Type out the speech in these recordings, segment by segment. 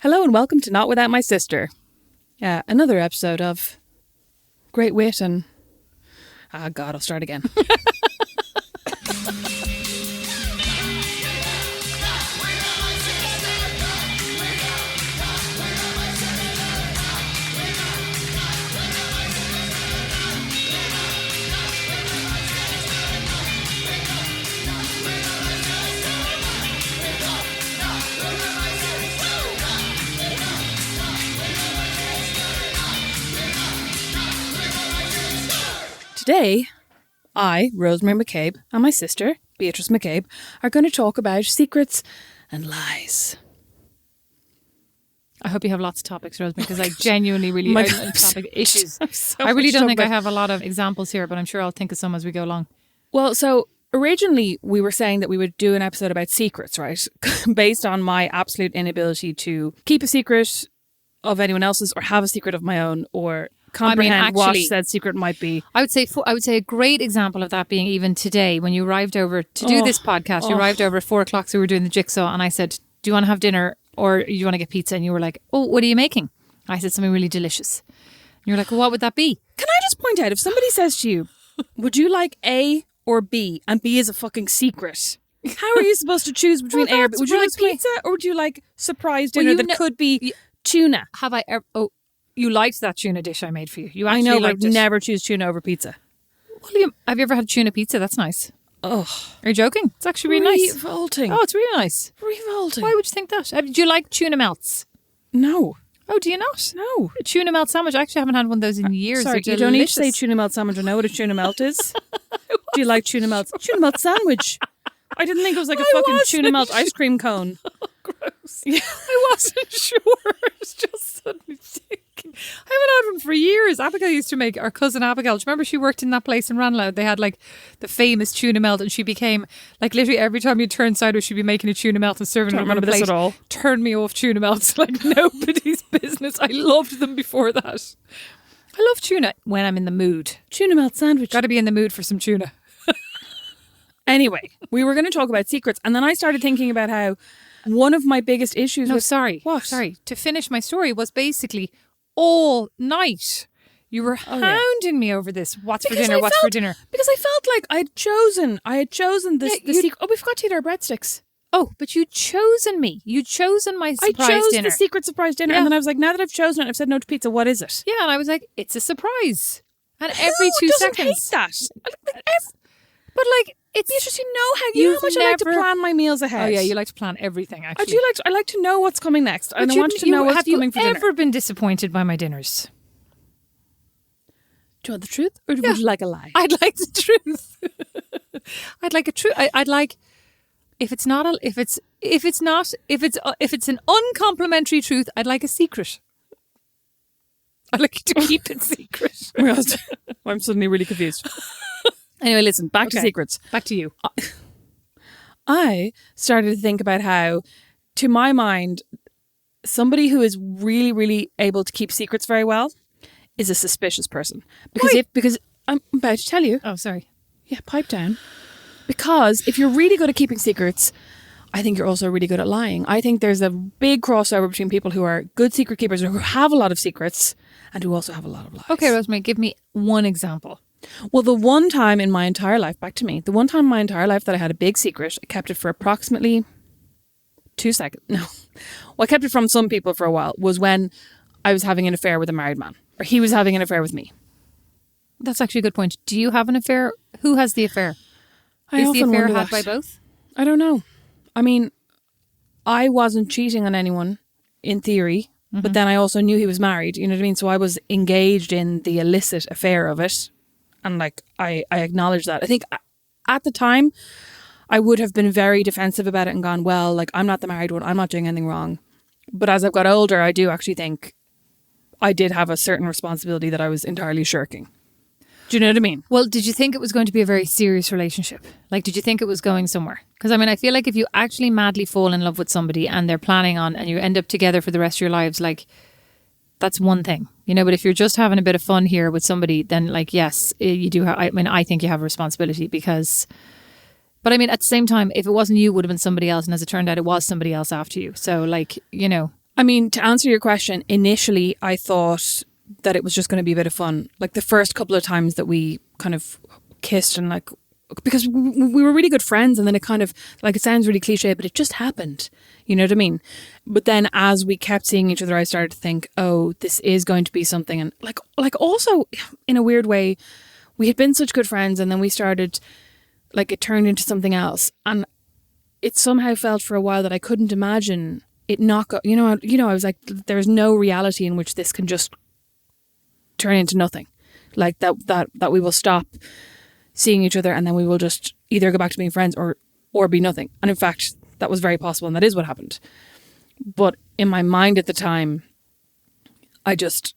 Hello and welcome to Not Without My Sister. Another episode of great wit and... God, I'll start again. Today, I, Rosemary McCabe, and my sister, Beatrice McCabe, are going to talk about secrets and lies. I hope you have lots of topics, Rosemary, because I genuinely really topic issues. So I really don't think I about. have a lot of examples here, but I'm sure I'll think of some as we go along. Well, so originally we were saying that we would do an episode about secrets, right? Based on my absolute inability to keep a secret of anyone else's or have a secret of my own or comprehend what said secret might be. I would say a great example of that being even today when you arrived over to do this podcast. You arrived over at 4:00, so we were doing the jigsaw, and I said, "Do you want to have dinner or do you want to get pizza?" And you were like, "Oh, what are you making?" I said, "Something really delicious." And you were like, "Well, what would that be?" Can I just point out, if somebody says to you, "Would you like A or B?" and B is a fucking secret, how are you supposed to choose between A or B? Would you like pizza or would you like surprise dinner that could be tuna? Have I ever? Oh, you liked that tuna dish I made for you. You I actually know, liked but it. never choose tuna over pizza. Well, have you ever had tuna pizza? That's nice. Oh, Are you joking? It's actually really nice. Revolting. Oh, it's really nice. Revolting. Why would you think that? Do you like tuna melts? No. Oh, do you not? No. A tuna melt sandwich. I actually haven't had one of those in years. Sorry, you don't need to say tuna melt sandwich. I know what a tuna melt is. Do you like tuna melts? Tuna melt sandwich. I didn't think it was like a fucking tuna melt ice cream cone. Oh, gross. Yeah. I wasn't sure. It's just suddenly thinking. I haven't had one for years. Abigail used to make, our cousin Abigail, do you remember she worked in that place in Ranelagh? They had like the famous tuna melt, and she became like literally every time you turn sideways she'd be making a tuna melt and serving it on a plate. This at all. Turned me off tuna melts like nobody's business. I loved them before that. I love tuna when I'm in the mood. Tuna melt sandwich. Got to be in the mood for some tuna. Anyway, we were going to talk about secrets, and then I started thinking about how one of my biggest issues What? Sorry. To finish my story was basically all night you were hounding me over this. What's for dinner? Because I felt like I had chosen this. Oh, we forgot to eat our breadsticks. Oh, but you'd chosen me. You'd chosen my surprise dinner. I chose the secret surprise dinner, and then I was like, now that I've chosen it, I've said no to pizza. What is it? Yeah, and I was like, it's a surprise. And every 2 seconds. Hate that. But like, it's Beatrice, you know how much I like to plan my meals ahead. Oh yeah, you like to plan everything. Actually, I like to know what's coming next, and I want to know what's coming for dinner. Have you ever been disappointed by my dinners? Do you want the truth, or would you like a lie? I'd like the truth. I'd like a truth. I'd like if it's an uncomplimentary truth. I'd like a secret. I'd like you to keep it secret. I'm suddenly really confused. Anyway, listen, back to secrets. Back to you. I started to think about how, to my mind, somebody who is really, really able to keep secrets very well is a suspicious person. Because I'm about to tell you. Oh, sorry. Yeah, pipe down. Because if you're really good at keeping secrets, I think you're also really good at lying. I think there's a big crossover between people who are good secret keepers or who have a lot of secrets and who also have a lot of lies. Okay, Rosemary, give me one example. Well, the one time in my entire life that I had a big secret, I kept it for approximately 2 seconds. No. Well, I kept it from some people for a while, was when I was having an affair with a married man. Or he was having an affair with me. That's actually a good point. Do you have an affair? Who has the affair? Is the affair had by both? I don't know. I mean, I wasn't cheating on anyone, in theory. Mm-hmm. But then I also knew he was married. You know what I mean? So I was engaged in the illicit affair of it. And like, I acknowledge that. I think at the time, I would have been very defensive about it and gone, well, like, I'm not the married one. I'm not doing anything wrong. But as I've got older, I do actually think I did have a certain responsibility that I was entirely shirking. Do you know what I mean? Well, did you think it was going to be a very serious relationship? Like, did you think it was going somewhere? Because, I mean, I feel like if you actually madly fall in love with somebody and they're planning on, and you end up together for the rest of your lives, like, that's one thing, you know, but if you're just having a bit of fun here with somebody, then like, yes, you do have, I mean, I think you have a responsibility because, but I mean, at the same time, if it wasn't you, it would have been somebody else. And as it turned out, it was somebody else after you. So like, you know, I mean, to answer your question, initially I thought that it was just going to be a bit of fun. Like the first couple of times that we kind of kissed and like, because we were really good friends, and then it kind of, like, it sounds really cliche, but it just happened. You know what I mean? But then as we kept seeing each other, I started to think, oh, this is going to be something. And like also in a weird way, we had been such good friends, and then we started, like, it turned into something else. And it somehow felt for a while that I couldn't imagine it not go, I was like, there's no reality in which this can just turn into nothing. Like that we will stop seeing each other, and then we will just either go back to being friends or be nothing. And in fact, that was very possible, and that is what happened. But in my mind at the time, I just,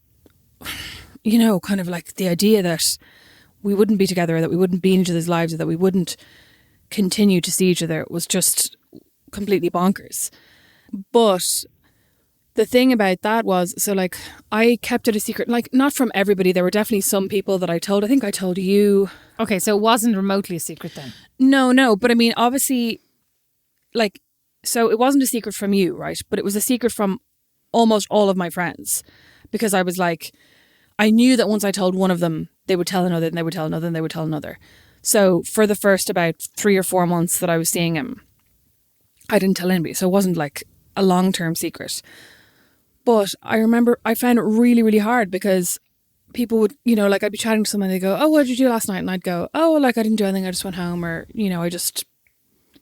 kind of like the idea that we wouldn't be together, or that we wouldn't be in each other's lives, or that we wouldn't continue to see each other was just completely bonkers. But the thing about that was, so like, I kept it a secret, like, not from everybody. There were definitely some people that I told. I think I told you. Okay, so it wasn't remotely a secret then? No. But I mean, obviously, like, so it wasn't a secret from you, right? But it was a secret from almost all of my friends. Because I was like, I knew that once I told one of them, they would tell another, and they would tell another, and they would tell another. So for the first about 3 or 4 months that I was seeing him, I didn't tell anybody. So it wasn't like a long-term secret. But I remember I found it really, really hard, because people would, like, I'd be chatting to someone, and they'd go, oh, what did you do last night? And I'd go, oh, like, I didn't do anything, I just went home. Or, I would just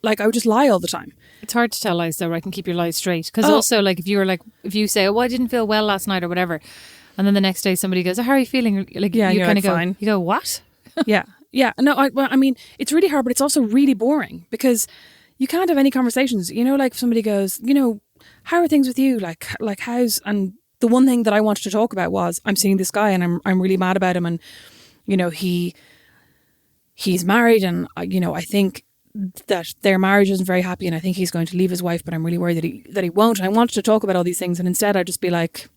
lie all the time. It's hard to tell lies though, right? And keep your lies straight. Because also, like, if you say, oh, I didn't feel well last night or whatever, and then the next day somebody goes, oh, how are you feeling? Like, yeah, you kind of like, go, fine. You go, what? Yeah. No, I mean, it's really hard, but it's also really boring, because you can't have any conversations. Like, if somebody goes, how are things with you? Like how's, and the one thing that I wanted to talk about was, I'm seeing this guy, and I'm really mad about him, and he's married, and I think that their marriage isn't very happy, and I think he's going to leave his wife, but I'm really worried that he won't. And I wanted to talk about all these things, and instead I'd just be like,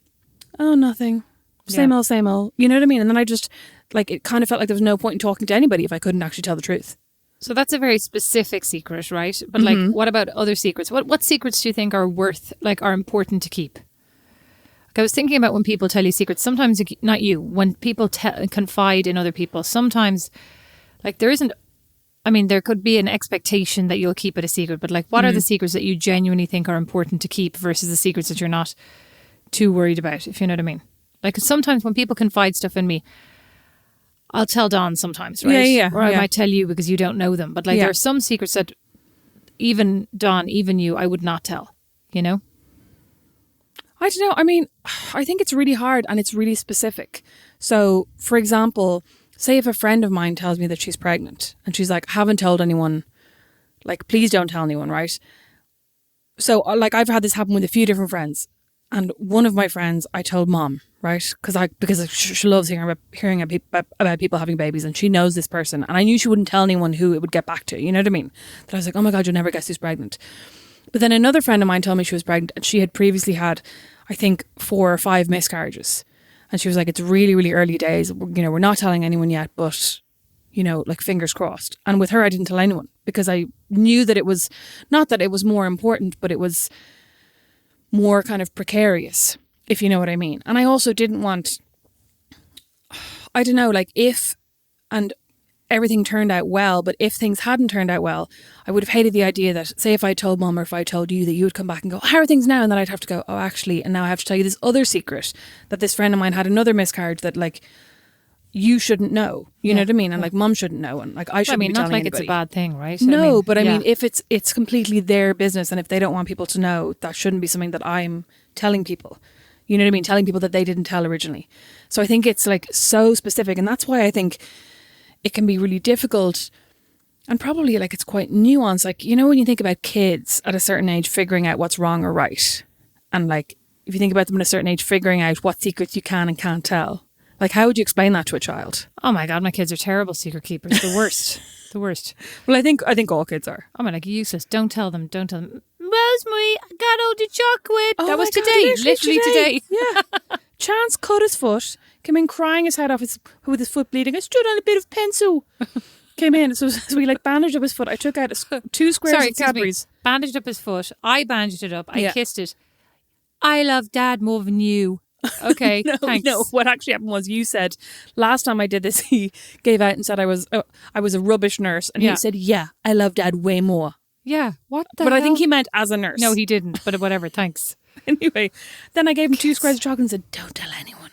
oh, nothing, same old, same old. You know what I mean? And then I just, like, it kind of felt like there was no point in talking to anybody if I couldn't actually tell the truth. So that's a very specific secret, right? But like, what about other secrets? What secrets do you think are important to keep? Like, I was thinking about when people tell you secrets, sometimes, not you, when people confide in other people, sometimes, like, there could be an expectation that you'll keep it a secret, but like, what are the secrets that you genuinely think are important to keep versus the secrets that you're not too worried about, if you know what I mean? Like, sometimes when people confide stuff in me, I'll tell Dawn sometimes, right? Yeah. Or I might tell you because you don't know them. But like, there are some secrets that even Dawn, even you, I would not tell, I don't know. I mean, I think it's really hard, and it's really specific. So, for example, say if a friend of mine tells me that she's pregnant, and she's like, I haven't told anyone, like, please don't tell anyone, right? So, like, I've had this happen with a few different friends. And one of my friends, I told mom, right? Because she loves hearing about people having babies, and she knows this person. And I knew she wouldn't tell anyone who it would get back to. You know what I mean? That I was like, oh my God, you'll never guess who's pregnant. But then another friend of mine told me she was pregnant, and she had previously had, I think, 4 or 5 miscarriages. And she was like, it's really, really early days. We're not telling anyone yet, but, like, fingers crossed. And with her, I didn't tell anyone, because I knew that it was, not that it was more important, but it was more kind of precarious, if you know what I mean. And I also didn't want, I don't know, like, if, and everything turned out well, but if things hadn't turned out well, I would have hated the idea that, say if I told mum, or if I told you, that you would come back and go, how are things now? And then I'd have to go, oh, actually, and now I have to tell you this other secret, that this friend of mine had another miscarriage that, like, you shouldn't know. You know what I mean? And like, mum shouldn't know, and like, I shouldn't be telling anybody. Not like it's a bad thing, right? No, but I mean, if it's completely their business, and if they don't want people to know, that shouldn't be something that I'm telling people. You know what I mean? Telling people that they didn't tell originally. So I think it's like so specific, and that's why I think it can be really difficult, and probably like it's quite nuanced. Like, when you think about kids at a certain age figuring out what's wrong or right, and like, if you think about them at a certain age figuring out what secrets you can and can't tell, like, how would you explain that to a child? Oh my God, my kids are terrible secret keepers. The worst. The worst. Well, I think all kids are. I mean, like, useless. Don't tell them. Rosemary, I got all the chocolate. Oh, that was God, today. Literally today. Yeah. Chance cut his foot, came in crying his head off with his foot bleeding. I stood on a bit of pencil. Came in, so we like bandaged up his foot. I took out 2 squares of Cadbury's. Bandaged up his foot. I bandaged it up. I kissed it. I love Dad more than you. Okay, thanks. No, what actually happened was you said, last time I did this, he gave out and said I was a rubbish nurse. And Yeah. he said, yeah, I love Dad way more. Yeah, what the But hell? I think he meant as a nurse. No, he didn't, but whatever, thanks. Anyway, then I gave him 2 squares of chocolate and said, don't tell anyone.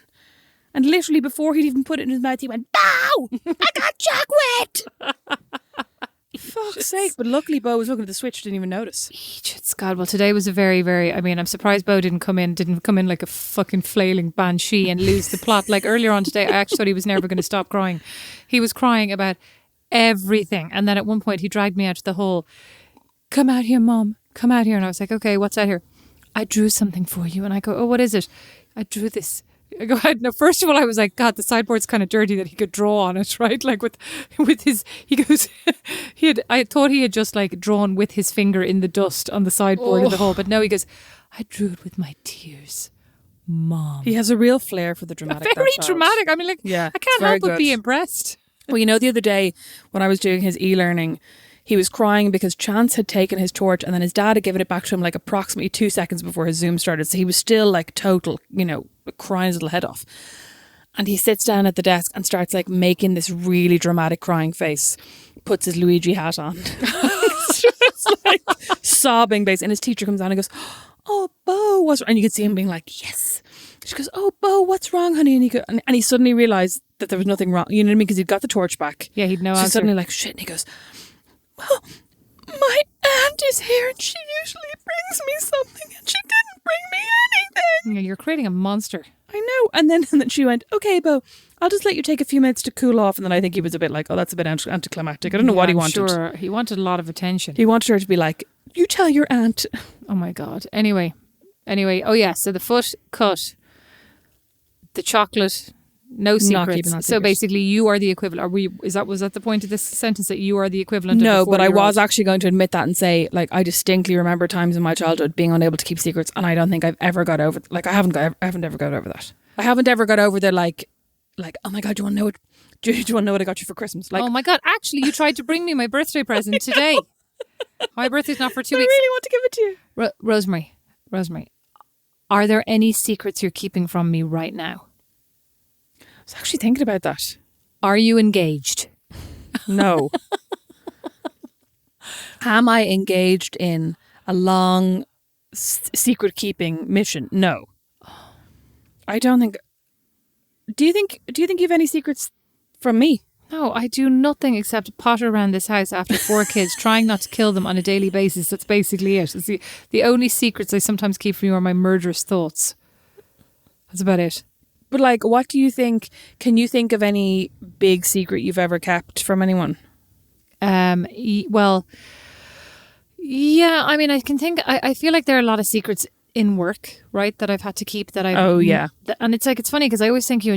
And literally before he'd even put it in his mouth, he went, no, I got chocolate. Fuck's sake. But luckily Bo was looking at the switch, didn't even notice. Egypt's God. Well, today was a very, very, I mean, I'm surprised Bo didn't come in like a fucking flailing banshee and lose the plot. Like earlier on today, I actually thought he was never going to stop crying. He was crying about everything. And then at one point he dragged me out to the hall. Come out here, Mom. Come out here. And I was like, okay, what's out here? I drew something for you. And I go, oh, what is it? I drew this. I go ahead. Now, first of all, I was like, God, the sideboard's kind of dirty that he could draw on it, right? Like with his, he goes, I thought he had just like drawn with his finger in the dust on the sideboard of the hall. But no, he goes, I drew it with my tears, Mom. He has a real flair for the dramatic. Very dramatic. I mean, like, yeah, I can't help but be impressed. Well, you know, the other day when I was doing his e-learning, he was crying because Chance had taken his torch and then his dad had given it back to him like approximately 2 seconds before his Zoom started. So he was still like total, you know, crying his little head off. And he sits down at the desk and starts like making this really dramatic crying face. Puts his Luigi hat on. Just like sobbing basically. And his teacher comes on and goes, oh, Bo, what's wrong? And you can see him being like, yes. She goes, oh, Bo, what's wrong, honey? And he suddenly realised that there was nothing wrong. You know what I mean? Because he'd got the torch back. Yeah, he'd know. She's suddenly like, shit. And he goes, well, my aunt is here and she usually brings me something and she didn't bring me anything. Yeah, you're creating a monster. I know. And then she went, okay, Bo, I'll just let you take a few minutes to cool off. And then I think he was a bit like, oh, that's a bit anticlimactic. I don't know what he wanted. Sure, he wanted a lot of attention. He wanted her to be like, you tell your aunt. Oh my God. Anyway. Oh yeah, so the foot cut, the chocolate, no secrets. So basically you are the equivalent. Was that the point of this sentence, that you are the equivalent No, of the but I 40-year-old? was actually going to admit that and say, like, I distinctly remember times in my childhood being unable to keep secrets, and I don't think I've ever got over. Like, I haven't ever got over that. I haven't ever got over the like, oh my God, do you want to know what? Do you want to know what I got you for Christmas? Like, oh my God, actually, you tried to bring me my birthday present today. My birthday's not for 2 I weeks. really want to give it to you. Rosemary, are there any secrets you're keeping from me right now? I was actually thinking about that. Are you engaged? No. Am I engaged in a long secret keeping mission? No. I don't think. Do you think you have any secrets from me? No, I do nothing except potter around this house after 4 kids, trying not to kill them on a daily basis. That's basically it. It's the only secrets I sometimes keep from you are my murderous thoughts. That's about it. But like, what do you think? Can you think of any big secret you've ever kept from anyone? Well, yeah. I mean, I can think. I feel like there are a lot of secrets in work, right, that I've had to keep. That I. Oh yeah. And it's like, it's funny because I always think you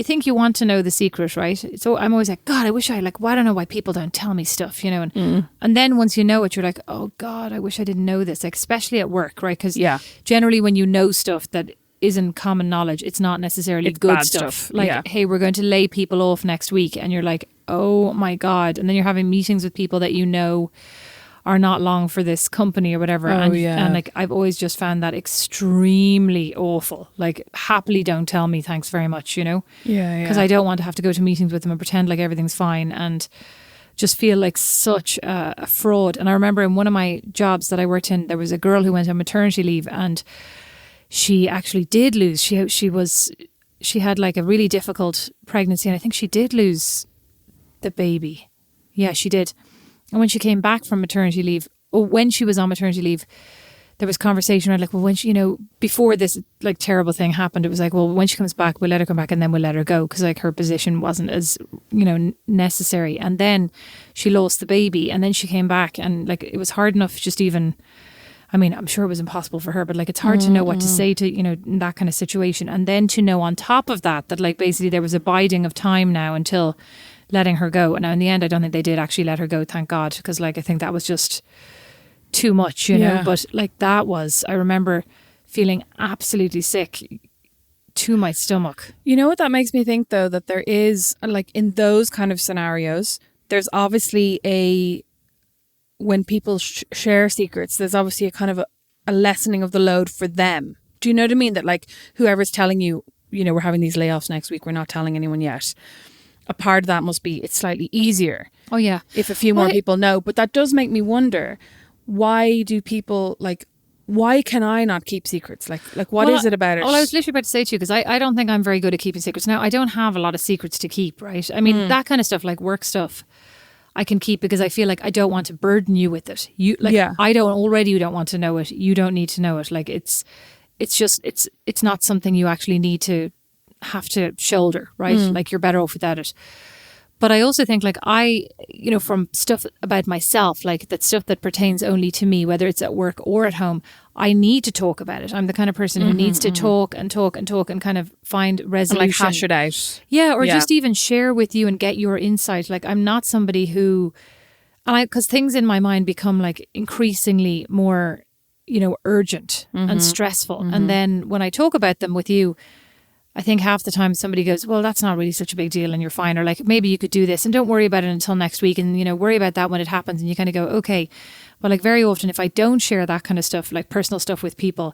think you want to know the secret, right? So I'm always like, God, I wish I like. Well, I don't know why people don't tell me stuff, you know. And then once you know it, you're like, oh God, I wish I didn't know this. Like, especially at work, right? Because generally when you know stuff that isn't common knowledge, it's not necessarily it's good bad stuff. Like, hey, we're going to lay people off next week, and you're like, oh my God. And then you're having meetings with people that you know are not long for this company or whatever. And like, I've always just found that extremely awful. Like, happily don't tell me, thanks very much, you know? Yeah. Because I don't want to have to go to meetings with them and pretend like everything's fine and just feel like such a fraud. And I remember in one of my jobs that I worked in, there was a girl who went on maternity leave, and she actually did lose. She had like a really difficult pregnancy, and I think she did lose the baby. Yeah, she did. And when she came back from maternity leave, or when she was on maternity leave, there was conversation around like, well, when she, you know, before this like terrible thing happened, it was like, well, when she comes back, we'll let her come back and then we'll let her go, because like her position wasn't as, you know, necessary. And then she lost the baby, and then she came back, and like it was hard enough just even, I mean, I'm sure it was impossible for her, but like it's hard to know what to say to, you know, in that kind of situation. And then to know on top of that like basically there was a biding of time now until letting her go. And now in the end, I don't think they did actually let her go, thank God, because like I think that was just too much, you know. But like I remember feeling absolutely sick to my stomach. You know what that makes me think though, that there is like in those kind of scenarios, there's obviously when people share secrets, there's obviously a kind of a lessening of the load for them. Do you know what I mean? That like whoever's telling you, you know, we're having these layoffs next week, we're not telling anyone yet. A part of that must be it's slightly easier. Oh yeah. If a few more people know. But that does make me wonder, why do people like, why can I not keep secrets? Like what is it about it? Well, I was literally about to say to you, because I don't think I'm very good at keeping secrets. Now, I don't have a lot of secrets to keep, right? I mean, that kind of stuff, like work stuff, I can keep because I feel like I don't want to burden you with it. You like, I don't want to know it. You don't need to know it. Like it's not something you actually need to have to shoulder, right? Like you're better off without it. But I also think like from stuff about myself, like that stuff that pertains only to me, whether it's at work or at home, I need to talk about it. I'm the kind of person who needs to talk and talk and talk and kind of find resolution. And like hash it out. Yeah, or just even share with you and get your insight. Like I'm not somebody who, because things in my mind become like increasingly more, urgent and stressful. And then when I talk about them with you, I think half the time somebody goes, well, that's not really such a big deal and you're fine. Or like, maybe you could do this and don't worry about it until next week and, worry about that when it happens. And you kind of go, okay. But like very often, if I don't share that kind of stuff, like personal stuff with people,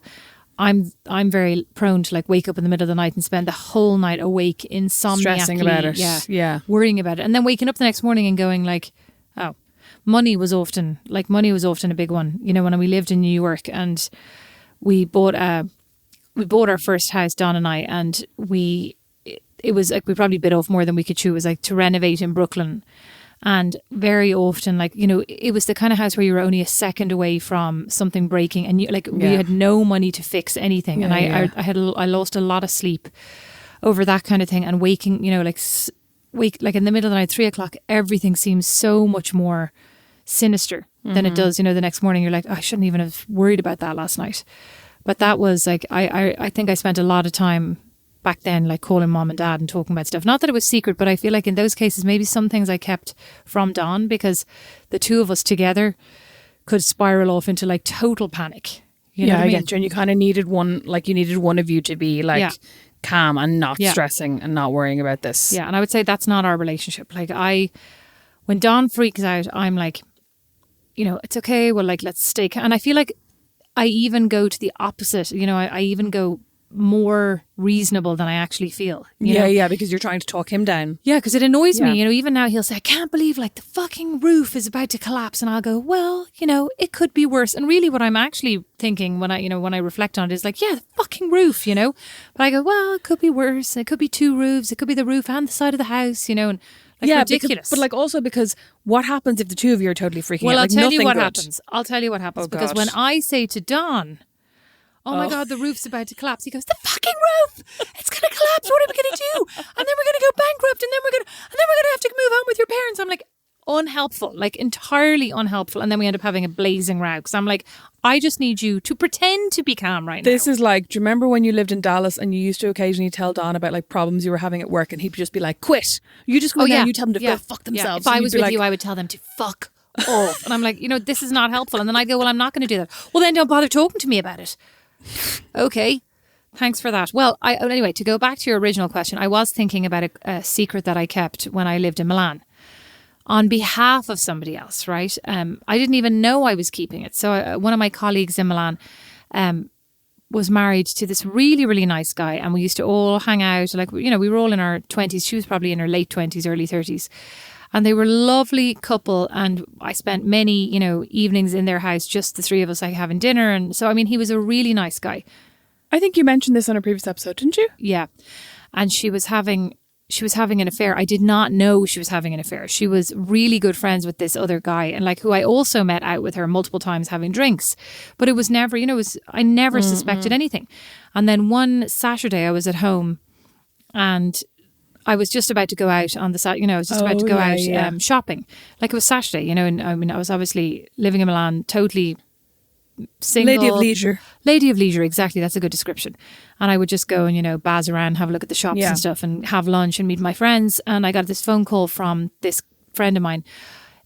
I'm very prone to like wake up in the middle of the night and spend the whole night awake, insomniacally. Stressing about it. Yeah. Worrying about it. And then waking up the next morning and going like, oh, money was often a big one. When we lived in New York and we bought our first house, Don and I, and it was like we probably bit off more than we could chew. It was like to renovate in Brooklyn. And very often, like, it was the kind of house where you were only a second away from something breaking and we had no money to fix anything. I lost a lot of sleep over that kind of thing and waking, like in the middle of the night, 3:00, everything seems so much more sinister than it does, the next morning. You're like, oh, I shouldn't even have worried about that last night. But that was like, I think I spent a lot of time back then, like calling mom and dad and talking about stuff. Not that it was secret, but I feel like in those cases, maybe some things I kept from Don because the two of us together could spiral off into like total panic. You know what I mean? Get you. And you kind of needed one of you to be like calm and not stressing and not worrying about this. Yeah. And I would say that's not our relationship. Like when Don freaks out, I'm like, it's okay. Well, like, let's stay calm. And I feel like I even go to the opposite. I even go more reasonable than I actually feel. Because you're trying to talk him down. Yeah, because it annoys me. Even now he'll say, I can't believe like the fucking roof is about to collapse. And I'll go, well, it could be worse. And really what I'm actually thinking when I reflect on it is like, yeah, the fucking roof, But I go, well, it could be worse. It could be two roofs. It could be the roof and the side of the house, and like ridiculous. But like also because what happens if the two of you are totally freaking out? Well, I'll tell you what happens. I'll tell you what happens. Oh, because God. when I say to Don, oh my God, the roof's about to collapse. He goes, the fucking roof! It's going to collapse. What are we going to do? And then we're going to go bankrupt and then we're going to have to move on with your parents. I'm like, unhelpful, like entirely unhelpful. And then we end up having a blazing row because I'm like, I just need you to pretend to be calm right now. This is like, do you remember when you lived in Dallas and you used to occasionally tell Don about like problems you were having at work and he'd just be like, quit. You just go down, you tell them to go fuck themselves. If I was with you, I would tell them to fuck off. And I'm like, this is not helpful. And then I'd go, well, I'm not going to do that. Well, then don't bother talking to me about it. Okay, thanks for that. Well, anyway, to go back to your original question, I was thinking about a secret that I kept when I lived in Milan on behalf of somebody else, right? I didn't even know I was keeping it. So one of my colleagues in Milan was married to this really, really nice guy, and we used to all hang out. Like, we were all in our 20s. She was probably in her late 20s, early 30s. And they were a lovely couple, and I spent many, evenings in their house, just the three of us, like having dinner. And so, I mean, he was a really nice guy. I think you mentioned this on a previous episode, didn't you? Yeah. And she was having an affair. I did not know she was having an affair. She was really good friends with this other guy, and like who I also met out with her multiple times having drinks. But it was never, I never suspected anything. And then one Saturday I was at home and I was just about to go out on the side, I was just about to go out shopping. Like it was Saturday, and I mean, I was obviously living in Milan, totally single. Lady of leisure. Lady of leisure, exactly. That's a good description. And I would just go and, bazz around, have a look at the shops and stuff and have lunch and meet my friends. And I got this phone call from this friend of mine.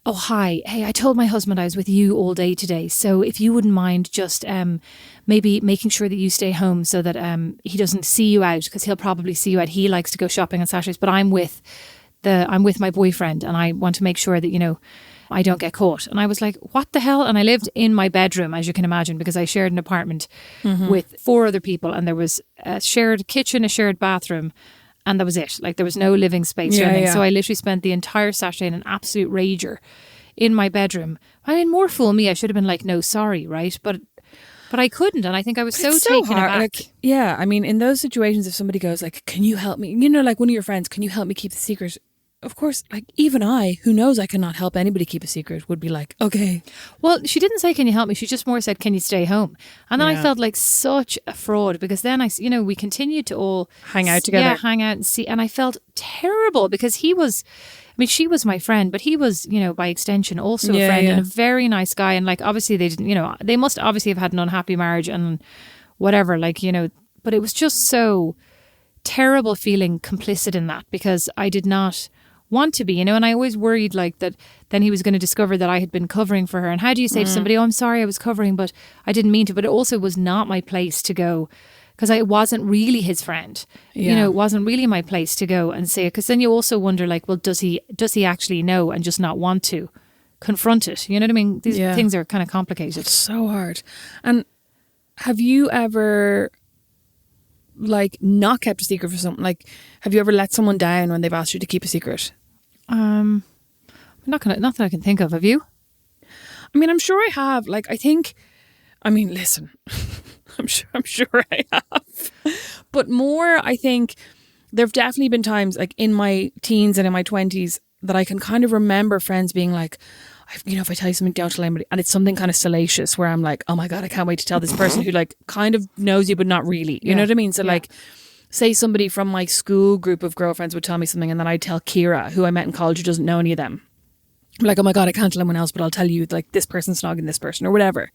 Oh, hi. Hey, I told my husband I was with you all day today. So if you wouldn't mind just maybe making sure that you stay home so that he doesn't see you out, because he'll probably see you out. He likes to go shopping on Saturdays, but I'm with my boyfriend and I want to make sure that, I don't get caught. And I was like, what the hell? And I lived in my bedroom, as you can imagine, because I shared an apartment with 4 other people, and there was a shared kitchen, a shared bathroom, and that was it. Like, there was no living space or anything. So I literally spent the entire Saturday in an absolute rager in my bedroom. I mean, more fool me, I should have been like, no, sorry, right? But I couldn't, and I think I was so taken aback. Like, yeah, I mean, in those situations, if somebody goes like, can you help me? You know, like one of your friends, can you help me keep the secret? Of course, like even I, who knows I cannot help anybody keep a secret, would be like, okay. Well, she didn't say, can you help me? She just more said, can you stay home? And then I felt like such a fraud, because then we continued to all hang out together. Yeah, hang out and see. And I felt terrible because she was my friend, but he was, by extension, also a friend and a very nice guy. And like, obviously they didn't, they must obviously have had an unhappy marriage and whatever, like, but it was just so terrible feeling complicit in that, because I did not want to be, and I always worried like that then he was going to discover that I had been covering for her. And how do you say to somebody, oh, I'm sorry, I was covering, but I didn't mean to. But it also was not my place to go, because I wasn't really his friend. It wasn't really my place to go and say it, because then you also wonder like, well, does he actually know and just not want to confront it? You know what I mean? These things are kind of complicated. It's so hard. And have you ever like not kept a secret for something? Like, have you ever let someone down when they've asked you to keep a secret? Not that I can think of. Have you? I mean, I'm sure I have. Like, listen, I'm sure I have. But more, I think there have definitely been times like in my teens and in my 20s that I can kind of remember friends being like, if I tell you something, don't tell anybody. And it's something kind of salacious where I'm like, oh my God, I can't wait to tell this person who like kind of knows you, but not really. You know what I mean? So like, say somebody from my school group of girlfriends would tell me something, and then I'd tell Kira, who I met in college, who doesn't know any of them. I'm like, oh my God, I can't tell anyone else, but I'll tell you like this person's snogging this person or whatever.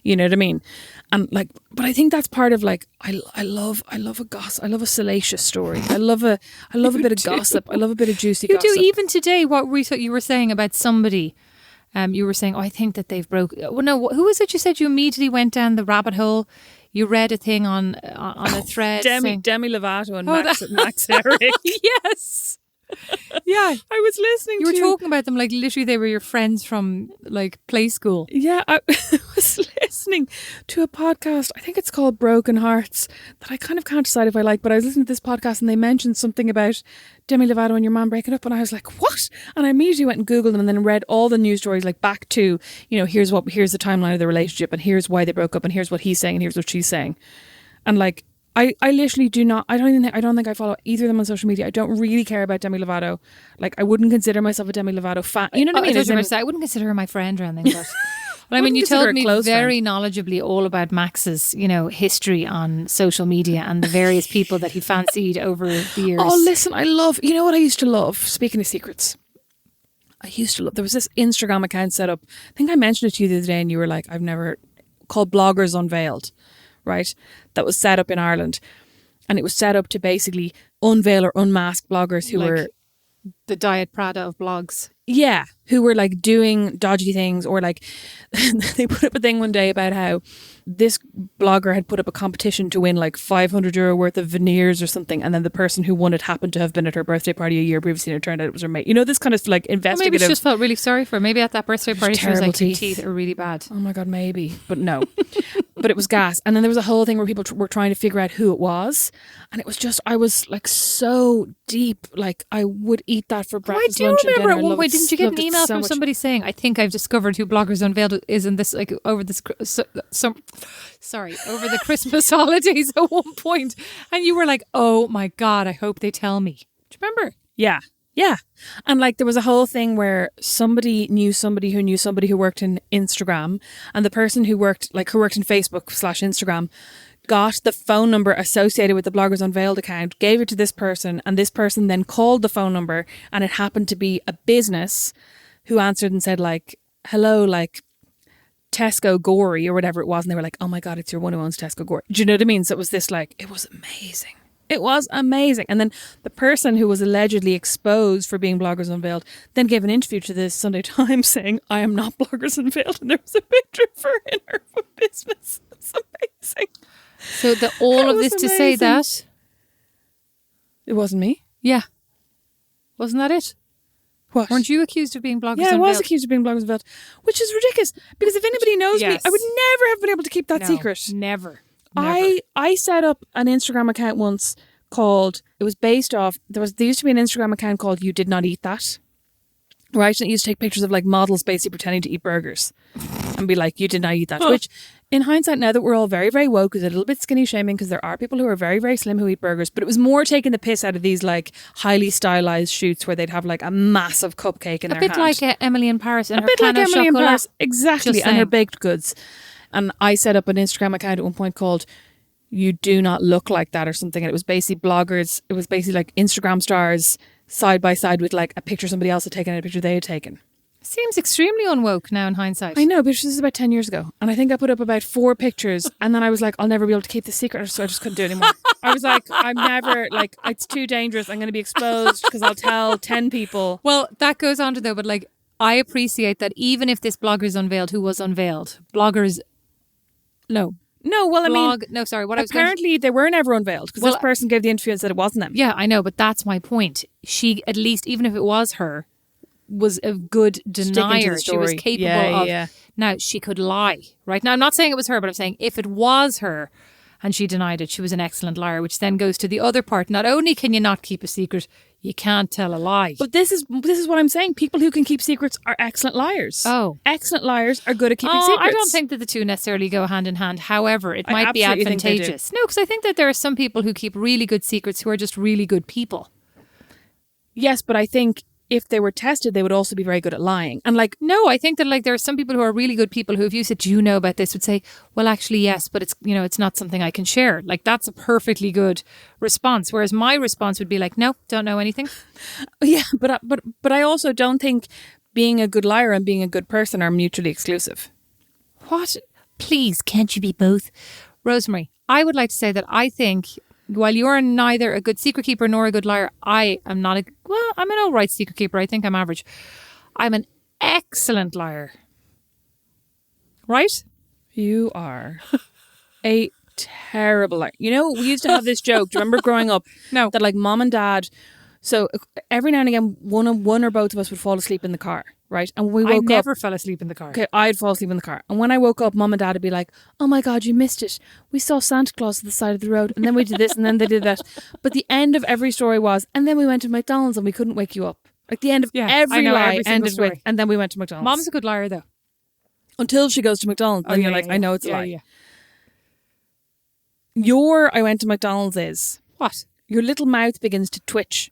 You know what I mean? And like, but I think that's part of like, I love a gossip. I love a salacious story. I love a bit of gossip. I love a bit of juicy gossip. You do. Even today, what you were saying about somebody, you were saying, oh, I think that they've broke. Well, no, who was it? You said you immediately went down the rabbit hole. You read a thing on a thread. Demi Lovato and Max Herring. Yes. Yeah. I was listening to... You were talking about them like literally they were your friends from like play school. Yeah, I was listening to a podcast, I think it's called Broken Hearts, that I kind of can't decide if I like, but I was listening to this podcast and they mentioned something about Demi Lovato and your man breaking up, and I was like, what? And I immediately went and Googled them and then read all the news stories like back to, here's the timeline of the relationship and here's why they broke up and here's what he's saying and here's what she's saying. And like, I literally do not, I don't think I follow either of them on social media. I don't really care about Demi Lovato. Like, I wouldn't consider myself a Demi Lovato fan. You know what I mean? I wouldn't consider her my friend or anything, but... Well, I mean, you told me very knowledgeably all about Max's, history on social media and the various people that he fancied over the years. Oh, listen, I love, you know what I used to love? Speaking of secrets, there was this Instagram account set up. I think I mentioned it to you the other day and you were like, called Bloggers Unveiled, right? That was set up in Ireland. And it was set up to basically unveil or unmask bloggers who were... The Diet Prada of blogs. Yeah, who were like doing dodgy things, or like they put up a thing one day about how this blogger had put up a competition to win like €500 worth of veneers or something, and then the person who won it happened to have been at her birthday party a year previously and it turned out it was her mate. This kind of like investigative... Maybe she just felt really sorry for her. Maybe at that birthday party she was like, her teeth are really bad. Oh my God, maybe. But no. But it was gas. And then there was a whole thing where people were trying to figure out who it was. And it was just, I was like so deep, like I would eat that for breakfast, lunch and dinner. I do remember at one point, didn't you get an email from somebody saying, I think I've discovered who Bloggers Unveiled is in this, like over this, over the Christmas holidays at one point. And you were like, oh my God, I hope they tell me. Do you remember? Yeah. Yeah. And like there was a whole thing where somebody knew somebody who worked in Instagram, and the person who worked in Facebook/Instagram got the phone number associated with the Bloggers Unveiled account, gave it to this person, and this person then called the phone number, and it happened to be a business who answered and said like, hello, like Tesco Gory or whatever it was. And they were like, oh my God, it's your one who owns Tesco Gory. Do you know what I mean? So it was this like, it was amazing. It was amazing. And then the person who was allegedly exposed for being Bloggers Unveiled then gave an interview to the Sunday Times saying, I am not Bloggers Unveiled. And there was a picture of her in her business. It's amazing. So all of this to say that... It wasn't me? Yeah. Wasn't that it? What? Weren't you accused of being bloggers Yeah, I was Unveiled? accused of being bloggers unveiled, which is ridiculous because if anybody knows me, Yes. I would never have been able to keep that No, secret. Never. I set up an Instagram account once called, it was based off, there used to be an Instagram account called You Did Not Eat That. Right? And it used to take pictures of like models basically pretending to eat burgers and be like, you did not eat that. Which in hindsight, now that we're all very, very woke, is a little bit skinny shaming because there are people who are very, very slim who eat burgers. But it was more taking the piss out of these like highly stylized shoots where they'd have like a massive cupcake in A their bit hand. like Emily in Paris and a her bit like pan au Emily in chocolat. Paris. Exactly. Just And her saying. baked goods. And I set up an Instagram account at one point called You Do Not Look Like That or something. And it was basically bloggers. It was basically like Instagram stars side by side with like a picture somebody else had taken and a picture they had taken. Seems extremely unwoke now in hindsight. I know, but this is about 10 years ago. And I think I put up about 4 pictures and then I was like, I'll never be able to keep this secret. So I just couldn't do it anymore. I was like, I'm never, like, it's too dangerous. I'm going to be exposed because I'll tell 10 people. Well, that goes on to though, but like, I appreciate that even if this blogger's unveiled, who was unveiled, bloggers, no. No, well, I mean, No, sorry, what apparently they were never unveiled because Well, this person gave the interview and said it wasn't them. Yeah, I know, but that's my point. She, at least, even if it was her, was a good denier. She was story. capable Yeah, of. yeah. Now, she could lie, right? Now, I'm not saying it was her, but I'm saying if it was her and she denied it, she was an excellent liar, which then goes to the other part. Not only can you not keep a secret, you can't tell a lie. But this is what I'm saying. People who can keep secrets are excellent liars. Oh. Excellent liars are good at keeping secrets. I don't think that the two necessarily go hand in hand. However, it might be absolutely think they do. advantageous. No, because I think that there are some people who keep really good secrets who are just really good people. Yes, but I think if they were tested, they would also be very good at lying. And like, No, I think that like there are some people who are really good people who, if you said, "Do you know about this?" would say, "Well, actually, yes, but it's it's not something I can share." Like that's a perfectly good response. Whereas my response would be like, "No, don't know anything." yeah, but I also don't think being a good liar and being a good person are mutually exclusive. What? Please, can't you be both? Rosemary, I would like to say that I think while you're neither a good secret keeper nor a good liar, I am not I'm an all right secret keeper. I think I'm average. I'm an excellent liar. Right? You are a terrible liar. You know, we used to have this joke. Do you remember growing up? No. That like mom and dad. So every now and again, one or both of us would fall asleep in the car, right? And when we I woke up. never fell asleep in the car. Okay, I'd fall asleep in the car. And when I woke up, mum and dad would be like, "Oh my God, you missed it. We saw Santa Claus at the side of the road. And then we did this and then they did that." But the end of every story was, and then we went to McDonald's and we couldn't wake you up. Like the end of Yeah, I every know lie every single ended story. with, and then we went to McDonald's. Mom's a good liar though. Until she goes to McDonald's. And you're like, I know it's a lie. Yeah. Your I went to McDonald's is, What? your little mouth begins to twitch.